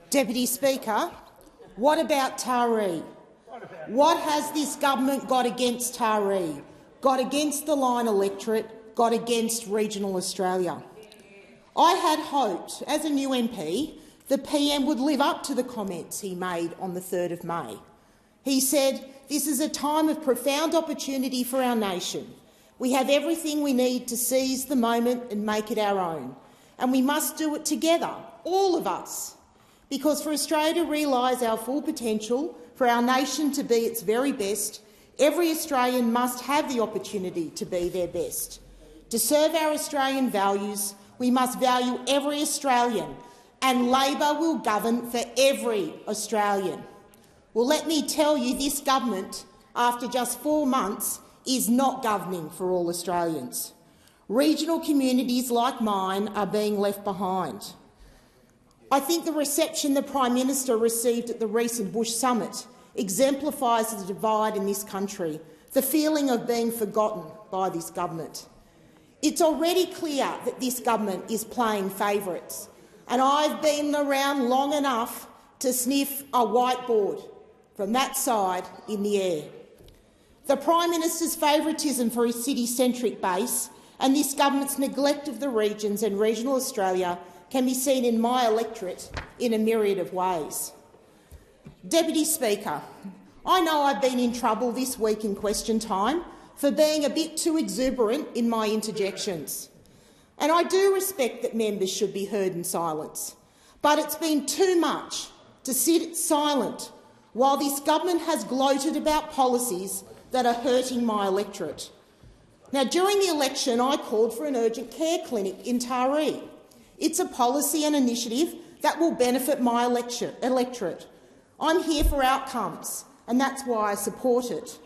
Deputy Speaker, what about Taree? What has this government got against Taree? Got against the Line electorate, got against regional Australia? I had hoped, as a new MP, the PM would live up to the comments he made on the 3rd of May. He said, "This is a time of profound opportunity for our nation. We have everything we need to seize the moment and make it our own. And we must do it together, all of us. Because for Australia to realise our full potential, for our nation to be its very best, every Australian must have the opportunity to be their best. To serve our Australian values, we must value every Australian, and Labor will govern for every Australian." Well, let me tell you, this government, after just 4 months, is not governing for all Australians. Regional communities like mine are being left behind. I think the reception the Prime Minister received at the recent Bush Summit exemplifies the divide in this country, the feeling of being forgotten by this government. It's already clear that this government is playing favourites, and I've been around long enough to sniff a whiteboard from that side in the air. The Prime Minister's favouritism for his city-centric base and this government's neglect of the regions and regional Australia can be seen in my electorate in a myriad of ways. Deputy Speaker, I know I've been in trouble this week in question time for being a bit too exuberant in my interjections. And I do respect that members should be heard in silence, but it's been too much to sit silent while this government has gloated about policies that are hurting my electorate. Now, during the election, I called for an urgent care clinic in Taree. It's a policy and initiative that will benefit my electorate. I'm here for outcomes, and that's why I support it.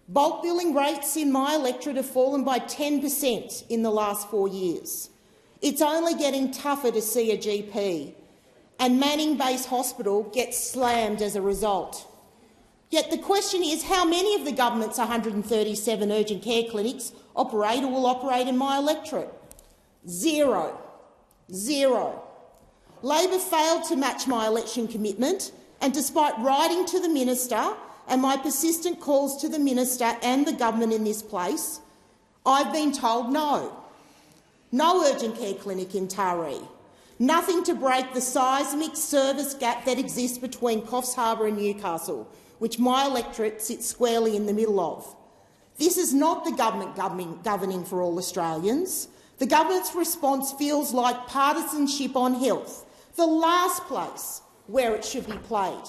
Bulk billing rates in my electorate have fallen by 10% in the last 4 years. It's only getting tougher to see a GP, and Manning-based hospital gets slammed as a result. Yet the question is, how many of the government's 137 urgent care clinics operate or will operate in my electorate? Zero. Zero. Labor failed to match my election commitment, and despite writing to the minister and my persistent calls to the minister and the government in this place, I've been told no. No urgent care clinic in Taree. Nothing to break the seismic service gap that exists between Coffs Harbour and Newcastle, which my electorate sits squarely in the middle of. This is not the government governing for all Australians. The government's response feels like partisanship on health, the last place where it should be played.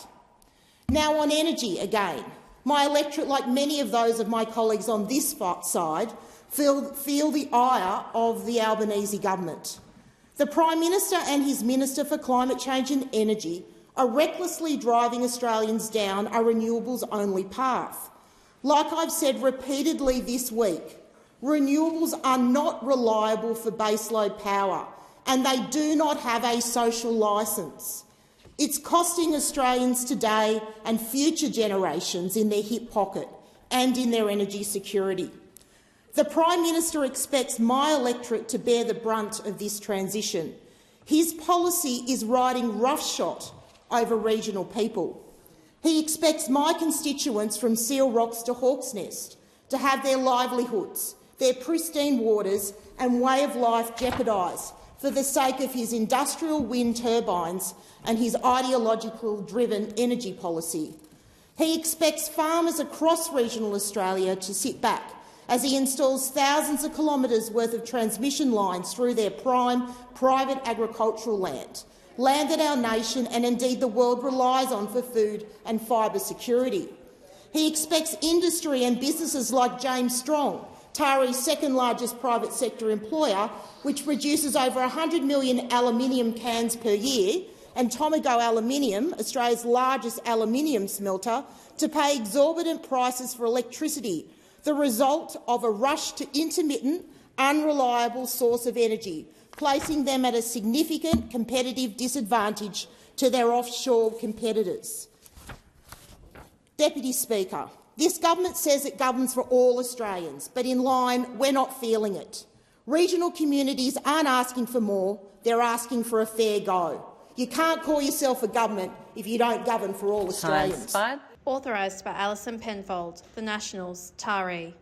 Now on energy again. My electorate, like many of those of my colleagues on this side, feel the ire of the Albanese government. The Prime Minister and his Minister for Climate Change and Energy are recklessly driving Australians down a renewables-only path. Like I've said repeatedly this week, renewables are not reliable for baseload power, and they do not have a social licence. It's costing Australians today and future generations in their hip pocket and in their energy security. The Prime Minister expects my electorate to bear the brunt of this transition. His policy is riding roughshod over regional people. He expects my constituents from Seal Rocks to Hawk's Nest to have their livelihoods, their pristine waters and way of life jeopardised for the sake of his industrial wind turbines and his ideological-driven energy policy. He expects farmers across regional Australia to sit back as he installs thousands of kilometres worth of transmission lines through their prime private agricultural land that our nation and indeed the world relies on for food and fibre security. He expects industry and businesses like James Strong, Taree's second-largest private sector employer, which produces over 100 million aluminium cans per year, and Tomago Aluminium, Australia's largest aluminium smelter, to pay exorbitant prices for electricity, the result of a rush to intermittent, unreliable source of energy, placing them at a significant competitive disadvantage to their offshore competitors. Deputy Speaker, this government says it governs for all Australians, but in line, we're not feeling it. Regional communities aren't asking for more, they're asking for a fair go. You can't call yourself a government if you don't govern for all Australians. Time expired. Authorised by Alison Penfold, The Nationals, Taree.